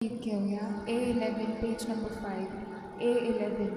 घेऊया A11 page number 5 A11.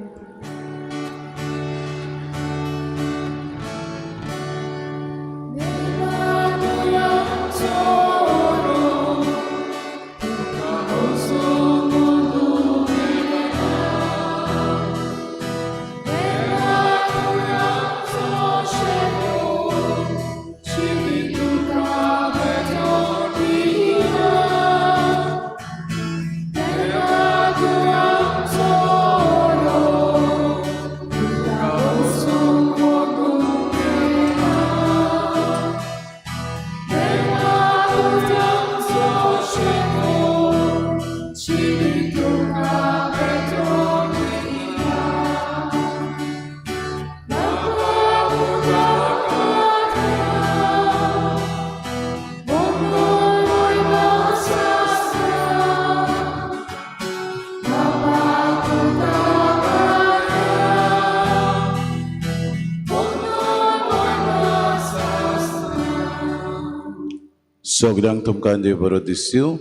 सगळ्यांक तुमकां देव बरो दीस दिवं.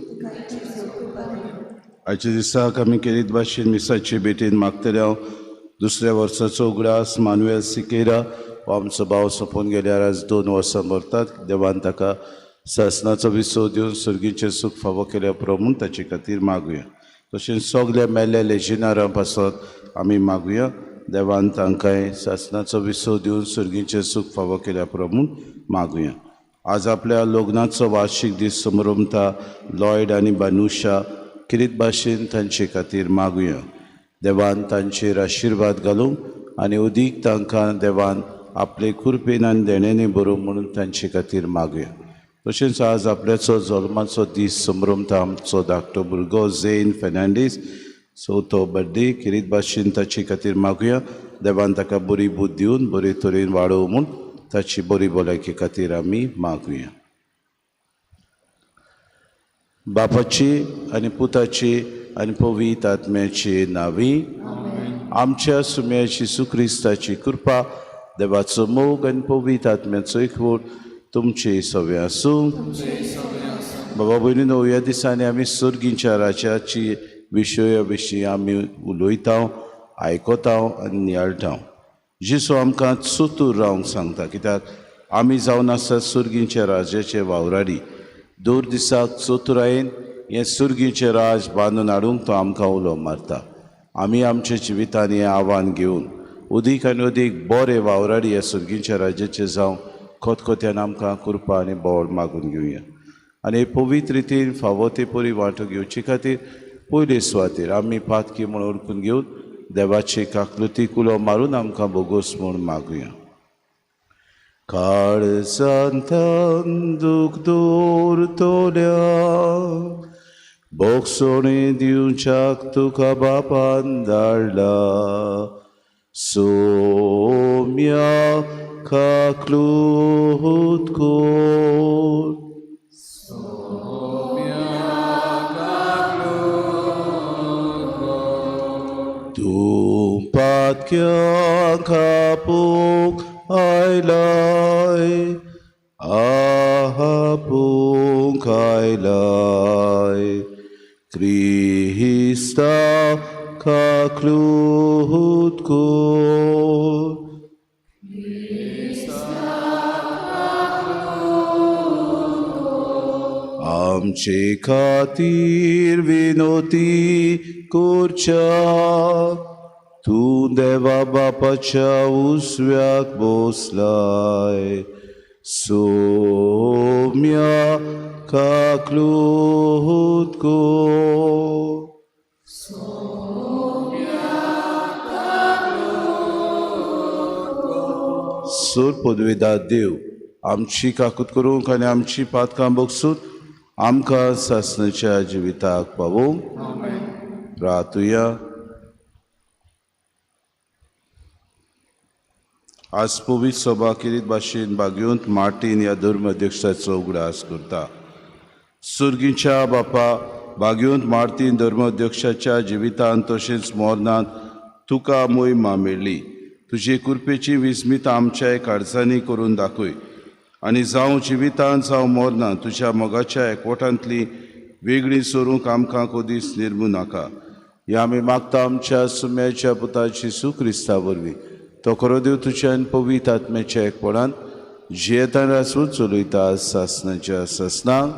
आयच्या दिसाक आमी केरीत भाशेन मिसाचे भेटेन मागतले हांव दुसऱ्या वर्साचो उगडास मानुएल सिकेरा हो आमचो भाव सोंपोवन गेल्यार आज 2 वर्सां भरतात. देवान ताका सासणाचो विसव दिवन सुर्गीचें सूख फावो केल्या प्रमाण ताचे खातीर मागुया. तशेंच सगल्या मेल्ल्या लेजिनारां पासत आमी मागुया देवान तांकांय सासणाचो विसव दिवन सुर्गीचें सूख फावो केल्या प्रमाण मागुया. आज आपल्या लग्नाचो वार्षिक दीस समारंभता लॉयड आनी बानुशा किरीत भाशेन तांचे खातीर मागुया. देवान तांचेर आशिर्वाद घालूं आनी उदीक तांकां देवान आपले कुरपेन आनी देणेनी बरोवं म्हणून तांचे खातीर मागुया. तशेंच आज आपल्याचो जल्माचो दीस समारंभता आमचो धाकटो भुरगो झेन फेर्नांडीस चवथो बर्थडे किरीत भाशेन ताचे खातीर मागुया. देवान ताका बरी बूद दिवन बरे तरेन वाडोवं म्हूण ताची बरी भलायके खातीर आमी मागुया. बापाची आनी पुताची आनी पवित्र आत्म्याची नांवी. आमच्या सुम्याची सुक्रिस्ताची कृपा देवाचो मोग आनी पवित्र आत्म्याचो एकवट तुमचे सगळे आसूं. बाबा भयणीनो, ह्या दिसांनी आमी सुर्गीच्या राजाची विशया विशीं आमी उलयता, आयकता आनी नियाळटा. जेसू आमकां चतूर रावंक सांगता, कित्याक आमी जावन आसात सुर्गीच्या राजाचे वावराडी. दोर दिसाक चतुरायेन हें सुर्गीचें राज बांदून हाडूंक तो आमकां उलो मारता. आमी आमच्या जिवितांत हें आव्हान घेवन उदीक आनी उदीक बरे वावराडी ह्या सुर्गीच्या राजाचे जावं खतखत्यान आमकां कृपा आनी बोड मागून घेवया. आनी पवित्र रितीन फावो ते परी वांटो घेवचे खातीर पयले सुवातेर आमी पातकी म्हूण ओळखून घेवन देवाची काकलुतीक उलो मारून आमकां बोगोस म्हूण मागुया. काळजांत दूख दवरतल्या बोगसोणी दिवच्याक तुका बापान धाडला. सोम्या काकलूत कोर. तूं पातक्यांक आपूंक आयलाय, आपूंक आयलाय. Crysta काकलूत core. आमचे खातीर विनोती करच्या तूं देवा बापाच्या उसव्याक बसलाय. सोम्या काकलूत कोर. सोर पदवेदार देव आमची काकूत करूंक आनी आमची पातकां बोगसून आमकां सासणाच्या जिविताक पावोवंक. प्रार्थुया. आज पवित्र सभा किरीत भाशेन भाग्योंत मार्टीन ह्या धर्म अध्यक्षाचो उगडास करता. सुर्गीच्या बापा, भाग्योंत मार्तीन धर्म अध्यक्षाच्या जिवितांत तशेंच मरणांत तुका मोहिमा मेळ्ळी. तुजे कृपेची विस्मिता आमच्या काळजांनी करून दाखय आनी जावं जिवितांत जावं मरणांत तुज्या मोगाच्या एकवटांतली वेगळी सोरूंक आमकां कोदीस निर्मू नाका. हे आमी मागता आमच्या सुम्याच्या पुताची सुक्रिस्ता वरवीं. तो खरो देव तुज्यान पवित्र आत्म्याच्या एकपणान जियेतान आसूं चलयता सासनाच्या सासनाक.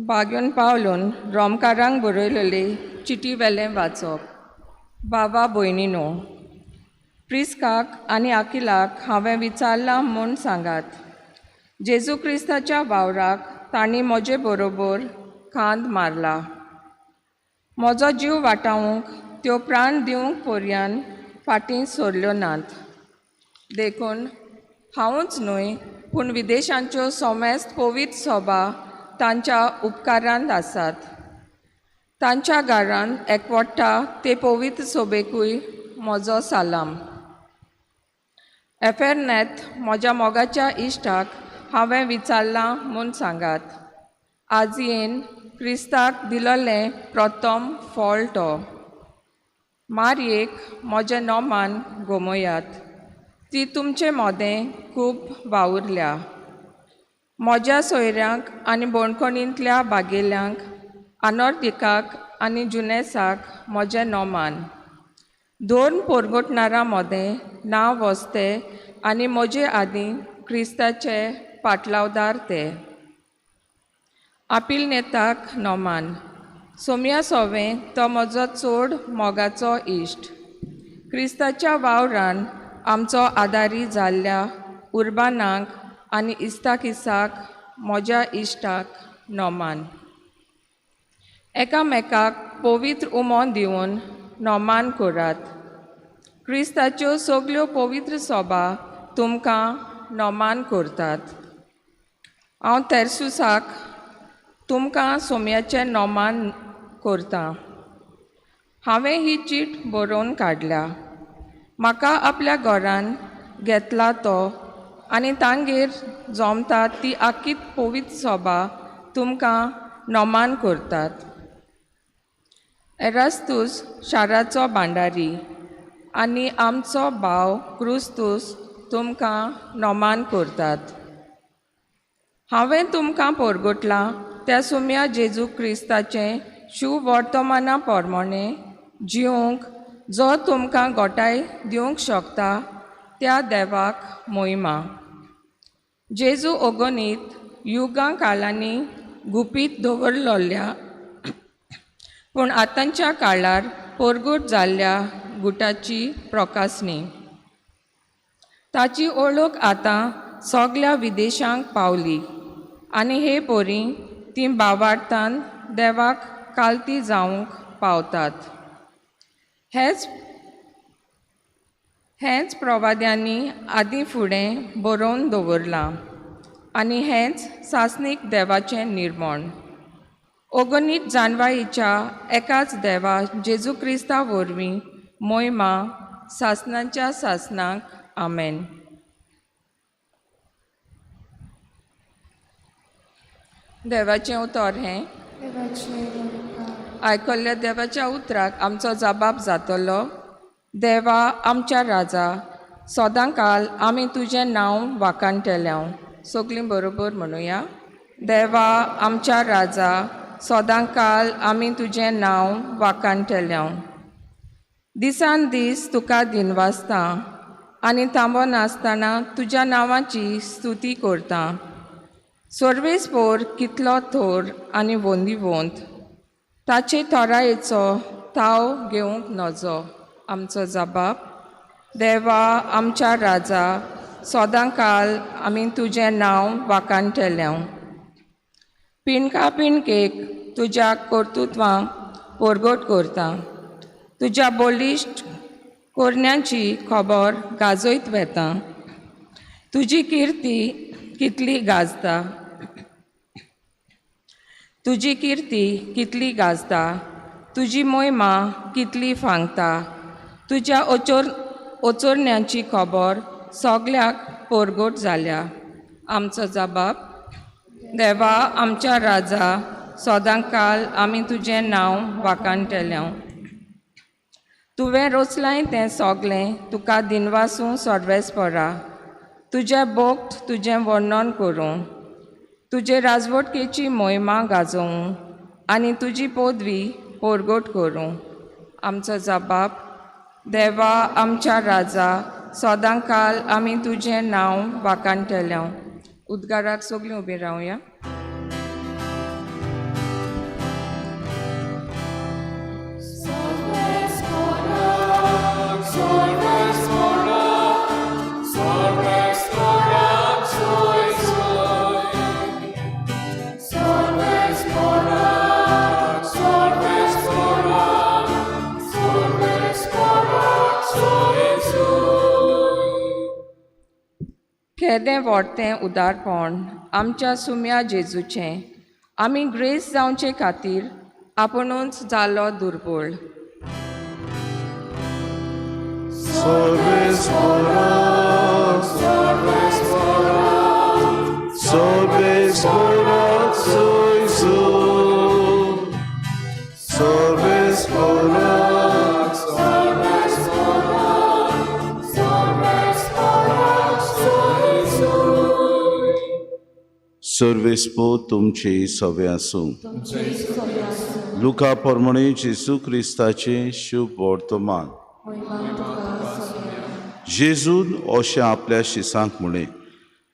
बागेवन पावलून रोमकारांक बरयलेली चिटी वेलें वाचप. बाबा भयणीनो, प्रिस्काक आनी आकिलाक हांवें विचारलां म्हूण सांगात. जेजू क्रिस्ताच्या वावराक तांणी म्हजे बरोबर खांद मारला. म्हजो जीव वाटावूंक त्यो प्राण दिवंक पर्यान फाटीं सरल्यो नात. देखून हांवूच न्हय पूण विदेशांच्यो सोमेस्त पवित्र सभा तांच्या उपकारांत आसात. तांच्या घरांत एकवटा ते पवित्र सोबेकूय म्हजो सालाम. एफेर्नेत म्हज्या मोगाच्या इश्टाक हांवें विचारलां म्हूण सांगात. आजयेन क्रिस्ताक दिलोलें प्रथम फळ तो. मारयेक म्हज्या नोमान गोमयात. ती तुमचें मोदें खूब वावुरल्या. म्हज्या सोयऱ्यांक आनी बोणकोणींतल्या बागेल्यांक, आनोर्दिकाक आनी जुनेसाक म्हजें नोमान. दोन पोरगोटणारां मोदें नांव वस्ते आनी म्हजे आदीं क्रिस्ताचे पाटलावदार ते. आपिल नेताक नोमान. सोम्या सोवें तो म्हजो चड मोगाचो इश्ट. क्रिस्ताच्या वावरान आमचो आदारी जाल्ल्या उर्बानाक आनी इस्ताकिसाक म्हज्या इश्टाक नोमान. एकामेकाक पवित्र उमो दिवन नोमान करात. क्रिस्ताच्यो सगल्यो पवित्र सभा तुमकां नोमान करतात. हांव तेर्सुसाक तुमकां सोम्याचें नोमान करतां. हांवें ही चीट बरोवन काडल्या. म्हाका आपल्या घरान घेतला तो आनी तांगेर जमता ती आख्खी पवित्र सभा तुमकां नोमान करतात. एरास्तूस शाराचो भांडारी आनी आमचो भाव क्रिस्तूस तुमकां नोमान करतात. हांवें तुमकां पोरगोटलां त्या सुम्या जेजू क्रिस्ताचें शुभ वर्तमाना पोरमोणें जिवंक, जो तुमकां गोटाय दिवंक शकता त्या देवाक मोहिमा. जेजू ओगोनीत युगां काळांनी गुपीत दवरलोल्या पूण आतांच्या काळार पोरगूट जाल्ल्या गुटाची प्रकाशनी. ताची ओळख आतां सगल्या विदेशांक पावली आनी हे पोरी ती भावार्थान देवाक कालती जावंक पावतात. हेंच प्रवाद्यांनी आदीं फुडें बरोवन दवरलां आनी हेंच सासणीक देवाचें निर्मण. ओगोनीत जानवाईच्या एकाच देवा जेजू क्रिस्ता वरवीं मोहिमा सासणाच्या सासनाक. आमेन. देवाचें उतर हें. आयकल्ल्या देवाच्या उतराक आमचो जबाब जातलो. देवा आमच्या राजा, सदांकाल आमी तुजें नांव वाखाणटल्यांव. सगलीं बरोबर म्हणुया. देवा आमच्या राजा, सदांकाल आमी तुजें नांव वाखाणटल्यांव. दिसान दीस तुका दिनवासता आनी थांबो नासतना तुज्या नांवाची स्तुती करता. सर्वेस्पोर कितलो थोर आनी वोंदिवंत, ताचे थोरायेचो ताव घेवंक नजो. आमचो जबाब. देवा आमच्या राजा, सदांकाल आमी तुजें नांव वाखाणटल्यांव. पिणका पिणकेक तुज्या कर्तुत्वांक परगट करता. तुज्या बलिश्ट कोरण्यांची खबर गाजयत वेता. तुजी किर्ती कितली गाजता. तुजी किर्ती कितली गाजता. तुजी मोहिमा कितली फांगता. तुज्या ओचोरण्यांची खबर सगल्याक परगट जाल्या. आमचो जबाब. देवा आमच्या राजा, सदां काल आमी तुजें नांव वाखाणटलें. तुवें रचलाय तें सोगलें तुका दिनवासूं सोडवेस पडा. तुजें भोक्त तुजें वर्णन करूं, तुजे राजवटकेची मोहिमा गाजोवं आनी तुजी पदवी परगट करूं. आमचो जबाब, देवा आमच्या राजा, सदां काल आमी तुजें नांव वाखाणटलें. उद्गाराक सगळीं उबीं रावया. केदें व्हडतें उदारपण आमच्या सुम्या जेजूचें. आमी ग्रेस जावचे खातीर आपुणूच जालो दुर्बळ. Sorves Borat, Sorves Borat, Sorves Borat, Soisu. Sorves Borat, Sorves Borat, Sorves Borat, Soisu. Sorvespo तुमची सवे आसूं. लुका प्रमाणे जेजू क्रिस्ताचें शुभ वर्तमान. जेजून अशें आपल्या शिसांक म्हणे,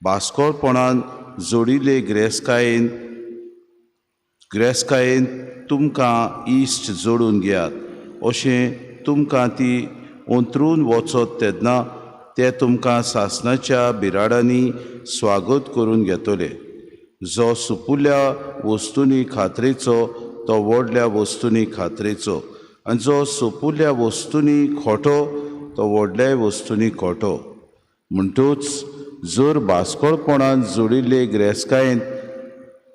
भास्कोळपणान जोडिल्ले ग्रेस्कायेन तुमकां इश्ट जोडून घेयात. अशें तुमकां ती अंतरून वचत तेन्ना ते तुमकां सासणाच्या बिराडांनी स्वागत करून घेतले. जो सुपुल्या वस्तूंनी खात्रेचो तो व्हडल्या वस्तूंनी खात्रेचो, आनी जो सोपुल्या वस्तूंनी खोटो तो व्हडल्या वस्तूंनी खोटो. म्हणटूच जर भास्कोळपणान जोडिल्ले ग्रेस्कायेन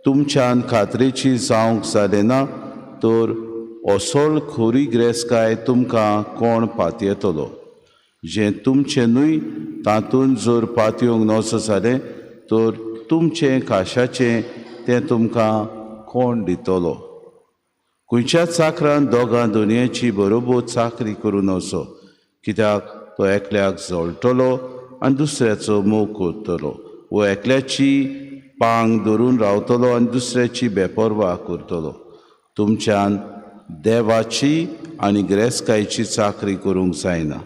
तुमच्यान खात्रेची जावंक जालें ना, तर असोळ खोरी ग्रेस्काय तुमकां कोण पातयेतलो. जें तुमचें न्हय तातूंत जर पातयोंक नजो जालें, तर तुमचें काशाचें तें तुमकां कोण दितलो. खंयच्या चाकरान दोगां दोनयाची बरोबर चाकरी करूं नजो, कित्याक तो एकल्याक जळटलो आनी दुसऱ्याचो मोग करतलो, वो एकल्याची पांग धरून रावतलो आनी दुसऱ्याची बेपरवा करतलो. तुमच्यान देवाची आनी ग्रेस्कायची चाकरी करूंक जायना.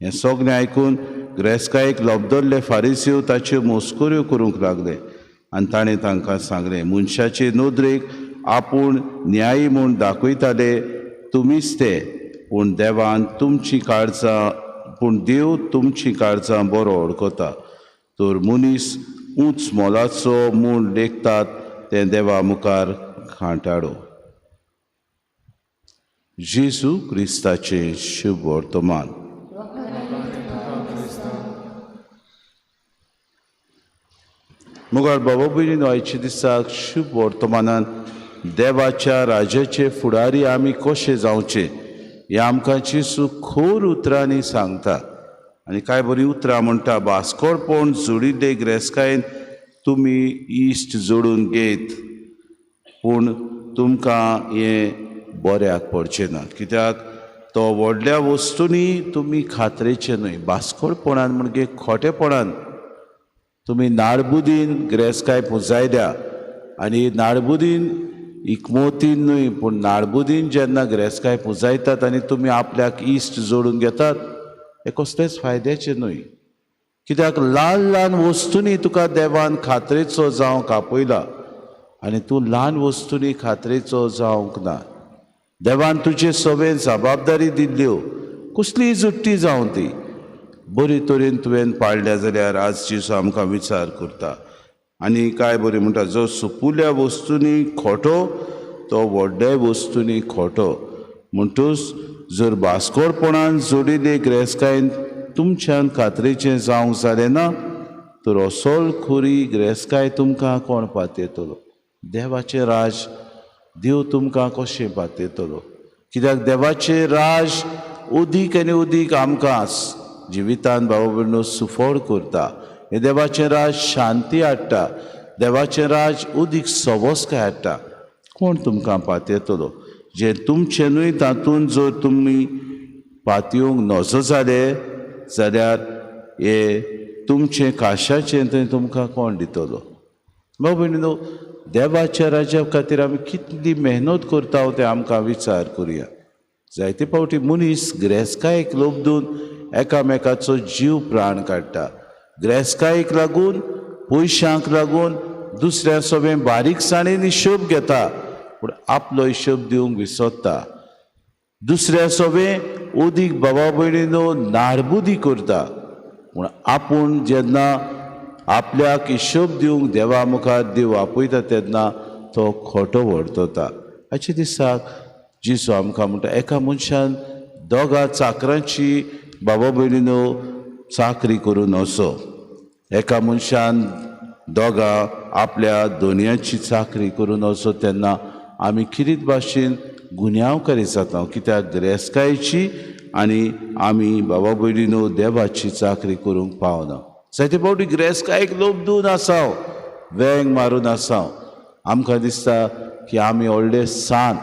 हें सगळें आयकून ग्रेस्कायेक लबदल्ले फारिसीव ताच्यो मोस्कऱ्यो करूंक लागले आनी ताणें तांकां सांगलें, मनशाचे नदरेक आपूण न्यायी म्हूण दाखयताले तुमीच ते, पूण देव तुमची काळजां बरो वळखता. तर मनीस उंच मोलाचो म्हूण लेखतात तें देवा मुखार खांटाडो. जेजू क्रिस्ताचें शुभ वर्तमान. मुगार बाबा भयणीन आयच्या दिसाक शुभ वर्तमानान देवाच्या राज्याचे फुडारी आमी कशे जावचे हें आमकां जेजू खोर उतरांनी सांगता. आनी कांय बरीं उतरां म्हणटा, भास्कोळपण जोडिल्ले ग्रेस्कायेन तुमी इश्ट जोडून घेत, पूण तुमकां हें बऱ्याक पडचें ना, कित्याक तो व्हडल्या वस्तूंनी तुमी खात्रेचे न्हय. भास्कोळपणान म्हणजे खोटेपणान तुमी नाडबुदीन ग्रेस्काय पुंजायल्या, आनी नाडबुदीन इकमोतीन न्हय पूण नाडबुदीन जेन्ना ग्रेस्काय पुंजायतात आनी तुमी आपल्याक इश्ट जोडून घेतात, हें कसलेंच फायद्याचें न्हय. कित्याक ल्हान ल्हान वस्तूंनी तुका देवान खात्रेचो जावंक आपयला आनी तूं ल्हान वस्तूंनी खात्रेचो जावंक ना. देवान तुजे सवेन जबाबदारी दिल्ल्यो, कसलीय जुट्टी जावं ती, बरे तरेन तुवें पाळल्या जाल्यार आज जेजू आमकां विचार करता. आनी काय बरें म्हणटा, जो सुपुल्या वस्तूंनी खोटो तो व्हडल्या वस्तूंनी खोटो. म्हणटूच जर भास्कोळपणान जोडिल्ले ग्रेस्कायेन तुमच्यान खात्रेचें जावंक जालें ना, तर असोळ खोरी ग्रेस्काय तुमकां कोण पातयतलो. देवाचें राज देव तुमकां कशें पातयतलो. कित्याक देवाचें राज उदीक आनी उदीक आमकां जिवितान भाव भयणो सुफोड करता. हे देवाचें राज शांती हाडटा. देवाचें राज उदीक सवस्काय हाडटा. कोण तुमकां पातयेतलो जे तुमचेनूय तातूंत जर तुमी पातयोवंक नजो जाले जाल्यार हे तुमचे काशाचें थंय तुमकां कोण दितलो. भाव भयणीनो, देवाच्या राज्या खातीर आमी कितली मेहनत करता तें आमकां विचार करुया. जायते फावटी मनीस गिरेस्तकायेक लोबदून एकामेकाचो जीव प्राण काडटा. गिरेस्तकायेक लागून, पयशांक लागून दुसऱ्या सोबें बारीकसाणेन हिशोब घेता, पूण आपलो हिशोब दिवंक विसरता. दुसऱ्या सोबें ओदीक भावा भयणीनो नारबुदी करता, पूण आपूण जेन्ना आपल्याक हिशोब दिवंक देवा मुखार देव आपयता तेन्ना तो खोटो वर्तता. हाचे दिसाक जिसू आमकां म्हणटा, एका मनशान दोगा चाकरांची भावा भयणीनो चाकरी करून वचो. एका मनशान दोगा आपल्या दोनयाची चाकरी करून वचो तेन्ना आमी किरीत भाशेन गुन्यांवकारी जाता, कित्याक गिरेस्तकायेची आनी आमी भावा भयणीनो देवाची चाकरी करूंक पावना. जायते फावटी गिरेस्तकायेक लोबदून आसाव, वेंग मारून आसाव. आमकां दिसता की आमी व्हडले सांत,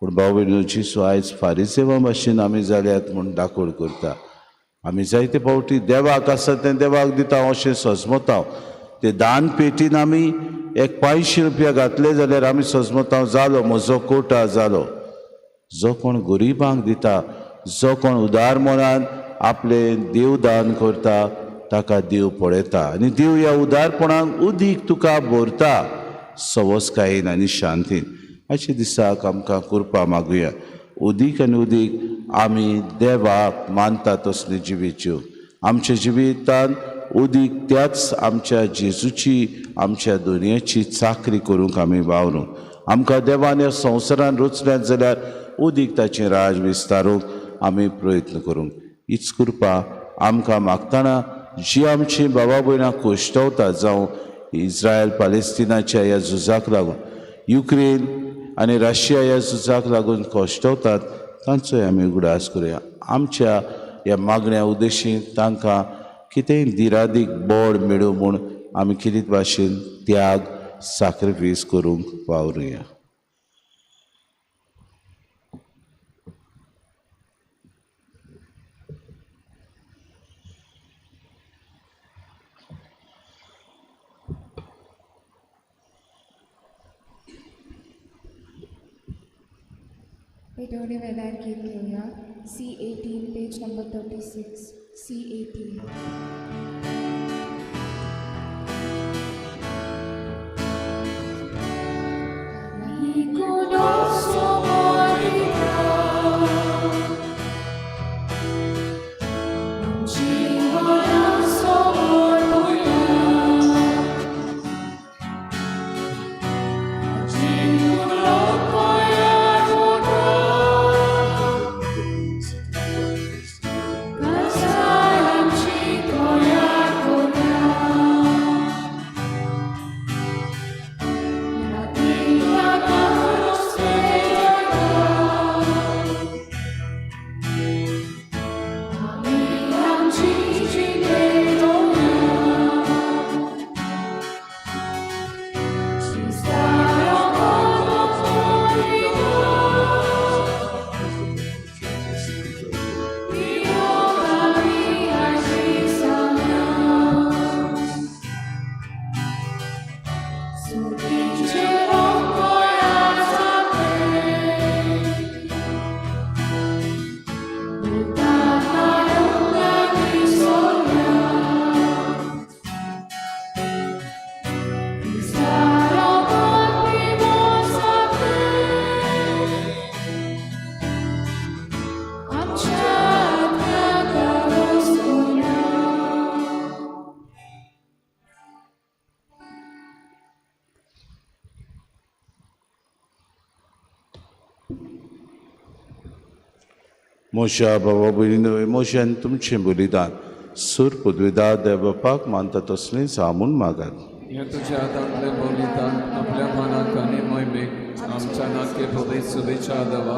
पूण भाव भयणीनो जिसू आयज फारिसेवा भाशेन आमी जाल्यात म्हूण दाखोड करता. आमी जायते फावटी देवाक आसा तें देवाक दिता अशें सजमताव. ते दान पेटीन आमी एक 500 रुपया घातले जाल्यार आमी सजमताव, जालो म्हजो कोटा जालो. जो कोण गरिबांक दिता, जो कोण उदार मनान आपले देव दान करता, ताका देव पळयता आनी देव ह्या उदारपणाक उदीक तुका भरता सवस्कायेन आनी शांतीन. हाचे दिसाक आमकां करपा मागुया. उदीक आनी उदीक आमी देवाक मानता तसली जिवीत जिव. आमच्या जिवितान उदीक त्याच आमच्या जेजूची, आमच्या दुनयेची चाकरी करूंक आमी वावरूंक. आमकां देवान ह्या संवसारान रचल्यात जाल्यार उदीक ताचें राज विस्तारूंक आमी प्रयत्न करूंक. हीच कृपा आमकां मागतना जी आमची भावा भयणां कोश्टवतात, जावं इस्रायल पॅलेस्टिनाच्या ह्या झुजाक लागून, युक्रेन आनी रशिया ह्या झुजाक लागून कोश्टवतात, तांचोय आमी उगडास करुया. आमच्या ह्या मागण्या उद्देशीन तांकां कितेंय दिरादीक बळ मेळूं म्हूण आमी कितें भाशेन त्याग, सॅक्रिफीस करूंक वावरुया. पेटवणे वेल्यार गीत घेवया. C18 page number 36. C18. मोशा भावा भयणीनो, मोशान तुमचें बलिदान सूर पदवीदार देवबापाक मानता तसलें सामून मागात. हे तुझ्या हातांतलें बलिदान आपल्या मनाक आनी मोहिमेक आमच्या नातके पदे शुभेच्छा देवा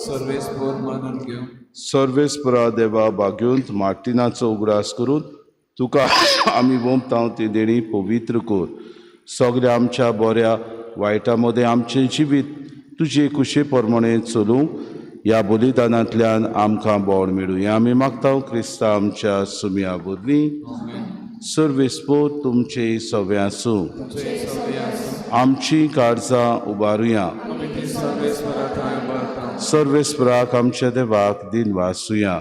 सर्वेस्पर मानून घेवं. सर्वेस्परा देवा बाग्योंत मार्टिनाचो उगडास करून तुका आमी वोमतांव ती देणी पवित्र कर. सगळ्या आमच्या बऱ्या वायटामध्ये आमचें जिवीत तुजे कुशे प्रमाणे चलूंक ह्या बलिदानांतल्यान आमकां बोड मेळूं हें आमी मागता क्रिस्ता आमच्या सुमया वरवीं सर्वेस्पोर तुमचे सवे आसूं आमची काळजां उबारुया सर्वेस्पराक आमच्या देवाक दिन वासुया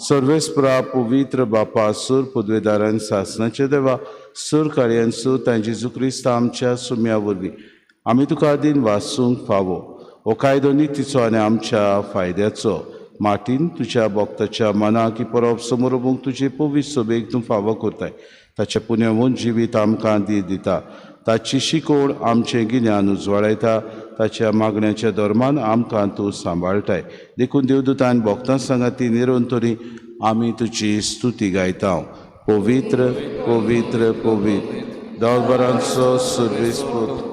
सर्वेस्परा पवित्र बापा सूर पदवेदारान सासनाचे देवा सूर कार्यांसू तांचे जेजू क्रिस्त आमच्या सुम्या वरवीं आमी तुका दिन वासूंक फावो हो कायदो नितीचो आनी आमच्या फायद्याचो माटीन तुज्या भक्ताच्या मनाक परब समोर तुजे पवित्र सभेक तूं फावो करताय ताच्या पुण्यवून जिवीत आमकां दिता ताची शिकोवण आमचें गिन्यान उजवाडायता ताच्या मागण्याच्या दरम्यान आमकां तूं सांबाळटाय देखून देवदूतान भक्तां सांगाती निरंतरी आमी तुजी स्तुती गायता पवित्र पवित्र पवित्र दरबारांचो सर्वेस्पूत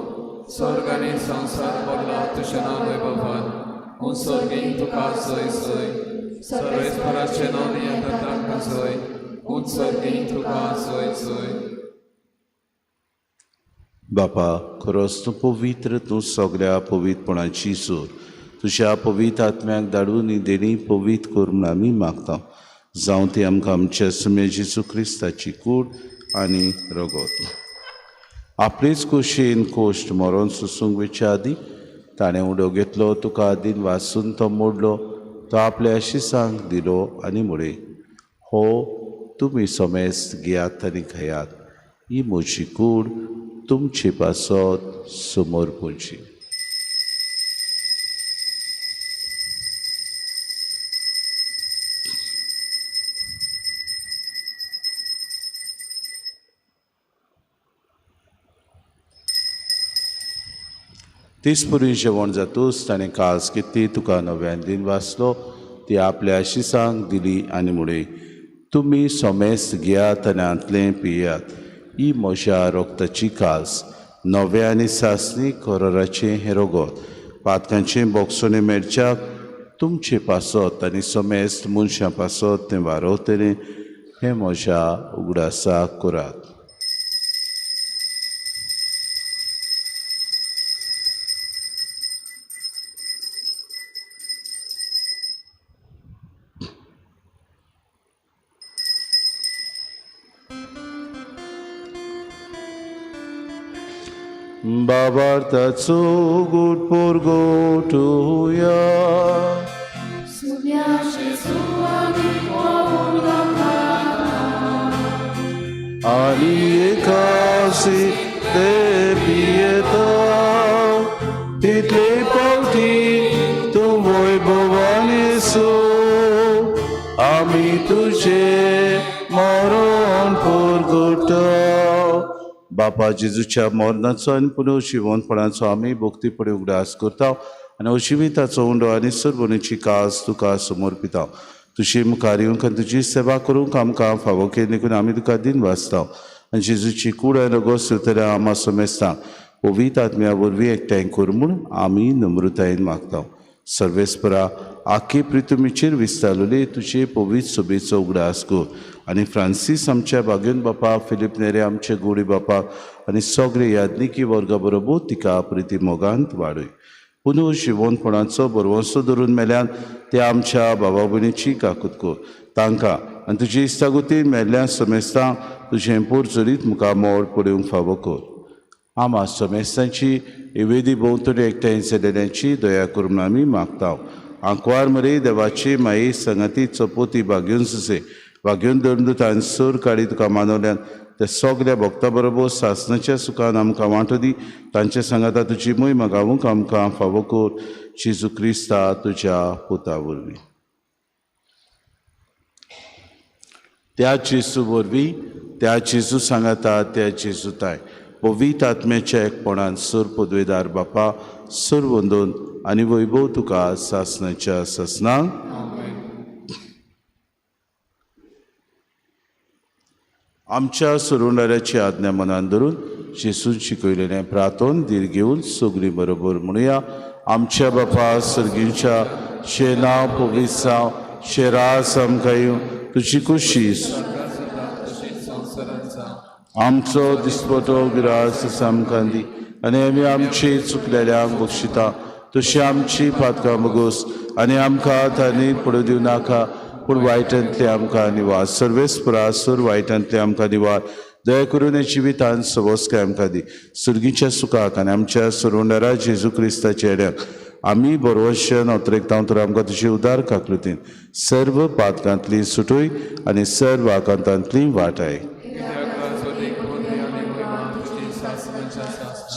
स्वर्ग आनी संसार पडला तुज्या नांव वैभवान पूण स्वर्गीन तुका सय सय सर्वेस्पराचें नांव येता तांकां सय पूण स्वर्गीन तुका सय सय बापा खरोच तूं पवित्र तूं सगळ्या पवित्रपणाची सूर तुज्या पवित्र आत्म्याक धाडून ही देणी पवित्र करून आमी मागता जावं ती आमकां आमच्या सुम्या जेजू क्रिस्ताची कूड आनी रगत आपलेच खोशेन कोश्ट मरोन सुसूंक वेच्या आदी ताणें उडो घेतलो तुका आदीन वाचून तो मोडलो तो आपल्या आशिसांक दिलो आनी मुळे हो तुमी समेस्त घेयात आनी खयात ही म्हजी कूड तुमचे पासत समोर पोची तीस पुरी जेवण जातूच ताणें कास किती तुका नव्यान दिन वाचलो ती आपल्या आशिसांक दिली आनी मुळे तुमी समेस्त घेयात आनी आंतलें पियात ही म्हज्या रोगताची कास नवे आनी सासणी कोराचें हें रगत पातकांचें बोगसोने मेळच्याक तुमचे पासत आनी समेस्त मनशां पासत तें वारोवतलें हें म्हज्या उगडासाक करात बाबार्थाचो गोड पोरगोटुया आनी एकासी ते पियेता तितले पावटी तूं वैभवान येसू आमी तुजें मरण पोरगोटा बापा जेजूच्या मरणाचो आनी पुनर्जिवनपणाचो आमी भक्तीपणे उगडास करता आनी अजिविताचो उंडो आनी सर्वणीची कास तुका समर्पिता तुजी मुखार येवंक आनी तुजी सेवा करूंक आमकां फावो केली देखून आमी तुका दिन वाचता आनी जेजूची कूड आनी रगत सुतऱ्या आमा समेस्तां पवित्र आत्म्या वरवीं एकठांय कर म्हूण आमी नम्रतायेन मागता सर्वेस्परा आख्खे प्रितुमीचेर विस्तारलेले तुजे पवित्र सभेचो उगडास कर आनी फ्रांसीस आमच्या बागेन बापा फिलीप नेरे आमचे गोडी बापा आनी सगळे यादनिकी वर्गा बरोबर तिका प्रिती मोगांत वाडय पुनर्जिवनपणाचो बरवंसो धरून मेल्यान ते आमच्या भावा भयणीची काकूत कर तांकां आनी तुजे इश्टागुतीन मेल्ल्या समेस्तां तुजें पोरचोरीत मुखार मोड पडूंक फावो कर आमा समेस्तांची वेदी भोंवतणी एकठांय जालेल्यांची दया करून आमी मागता आंकवार मरे देवाची माई संगती चपोती भाग्यून सुसे भाग्यून दंडुतान सूर काडी तुका मानवल्यान ते सगळ्या भक्तां बरोबर सासणाच्या सुखान आमकां वांटो दी तांच्या सांगाता तुजी मोहीम गावूंक आमकां फावो कर जेजू क्रिस्ता तुज्या पुता वरवीं त्या जेजू वरवीं त्या जेजू सांगाता त्या जेजूताय पवित्र आत्म्याच्या एकपणान सूर पदवेदार बापा सूर वंदून आनी वैभव तुका सासणाच्या ससनांक आमच्या सुरुंडाऱ्याची आज्ञा मनान धरून जेसून शिकयलेलें प्रार्थोन धीर घेवन सगळीं बरोबर म्हणुया आमच्या बापा सर्गीच्या शे नांव पवित्र जावं शे रास आमकां येवं तुजी खुशी आमचो दिसपटो गिरास आमकां दी आनी आमी आमची चुकलेल्यांक बक्षिता तशी आमची पातकां बगोस आनी आमकां तांणी पडू दिवं नाका पूण वायटांतले आमकां निवास सर्वेस्परासूर वायटांतले आमकां निवार दया करून हे जिवितांत सवस्काय आमकां दी सुरगीच्या सुखाक आनी आमच्या सुरवंडरा जेजू क्रिस्ताच्या येड्याक आमी बरोवशन अत्रेकतां तर आमकां तुजी उदार काकृतीन सर्व पातकांतली सुटूय आनी सर्व आकांतांतली वाटाय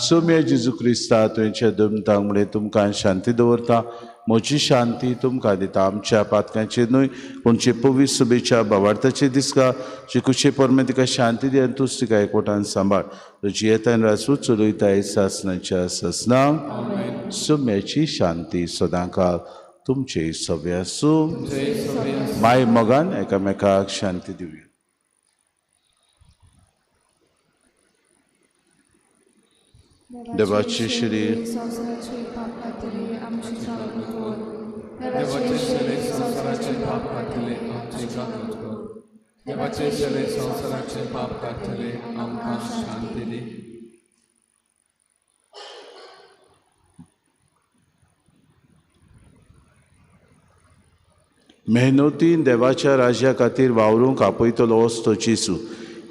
सोम्य जेजू क्रिस्ता तुवेंच्या दमतांक म्हणलें तुमकां शांती दवरता म्हजी शांती तुमकां दिता आमच्या पातकांचेर न्हय पूण जे पवीस सुबेच्या भावार्थाचे दिसका जे कुशे परमे तिका शांती दी आनी तूंच तिका एकवटान सांबाळ तुजी येतान रासूं चलयताय सासणाच्या ससनांव सोम्याची शांती सदांकाळ तुमचे सव्या आसूं माय मोगान एकामेकाक शांती दिवया देवाची श्री संवसाराची पाप खातीर आमची सावड कर. देवाचे शरीर संसाराचे पाप काढले आमची कामत कर. देवाचे शरीर संसाराचे पाप काढले आमकां शांती दी. मेहनतीन देवाच्या राज्या खातीर वावरूंक आपयतलो असतो जेसू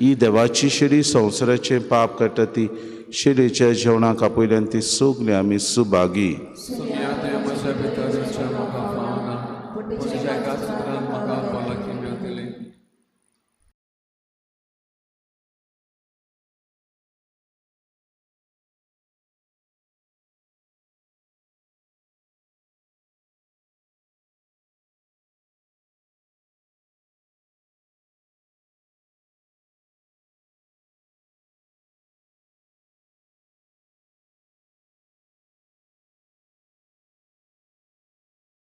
ही देवाची शिडी संवसाराचे पाप काडटा ती शिडीच्या जेवणाक आपयल्यान ती सगली आमी सुभागी सुनिया ते म्हज्या भितरच्या म्हाका पावना म्हज्या एका सुत्रान म्हाका पलकी मेळटली.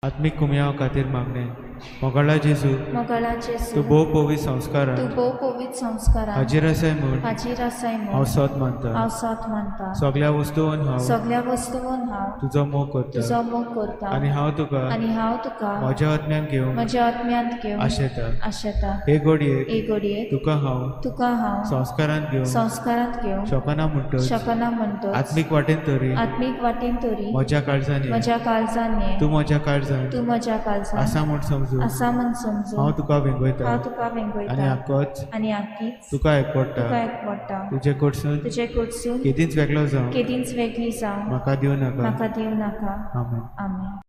आत्मिक कुमयाव खातीर मागणे मोगाळा जेजू मोगाळा जेजू तूं भोव पवीत तूं संस्कारान भोव पवित्र संस्कारान हाजीर आसाय म्हूण हाजीर आसाय हांव म्हूण सत मानता हांव सत मानता. सगळ्या वस्तूंन हांव सगळ्या वस्तूंन हांव तुजो मोग करता तुजो मोग करता आनी हांव तुका आनी हांव तुका म्हज्या आत्म्यान घेवन म्हज्या आत्म्यांत घेवन आशेता आशेता. हे घडयेक एक घडयेक तुका हांव तुका संस्कारान घेवन संस्कारांत घेवन शोकना म्हणटच शकना म्हणटो आत्मीक वाटेन तरी आत्मीक वाटेन तरी म्हज्या काळजांनी म्हज्या काळजान ये. तूं म्हज्या काळजान तूं म्हज्या काळजान आसा म्हूण समजू आसा म्हूण समजू हांव तुका वेंगयता हांव तुका आनी वेंगयता आकोच आनी आखीच तुका एकवडटा तुका एकवडटा. तुजे कडसून तुजे कडसून केदींच वेगळो जावं केदींच वेगळी जावं म्हाका दिवं नाका म्हाका दिवं नाका. आमेन. आमेन.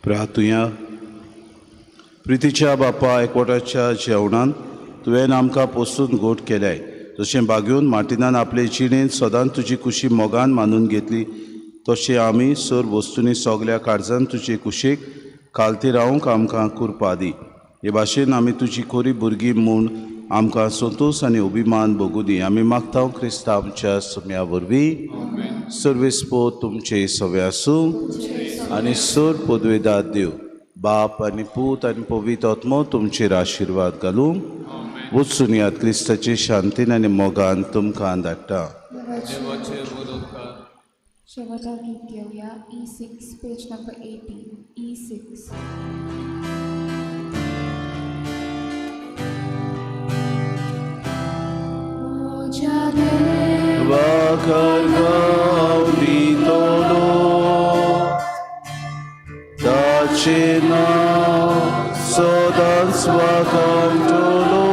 प्रार्थुया. प्रितीच्या बापा, एकवटाच्या जेवणान तुवें आमकां पोसून गोड केल्याय, जशें बागेवन मार्टिनान आपले जिणेंत सदांच तुजी कुशी मोगान मानून घेतली, तशें आमी सर वस्तूंनी सगल्या काळजान तुजे कुशीक खालती रावंक आमकां कृपा दी. हे भाशेन आमी तुजी खोरी भुरगीं म्हूण आमकां संतोश आनी अभिमान भोगूं दी. आमी मागता क्रिस्तांव आमच्या सुम्या वरवीं. सर्वेस्पो तुमचे सवे आसूं आनी सर पदवेदार देव बाप आनी पूत आनी पवित्र आत्मो तुमचेर आशिर्वाद घालूं. वचून यात क्रिस्ताचे शांतीन आनी मोगान तुमकां धाडटा. देवाचे बोधोकार. शेवटा गीत घेऊया E6 page number 18 E6. Vakar gauri todo Dacina sodan swakam todo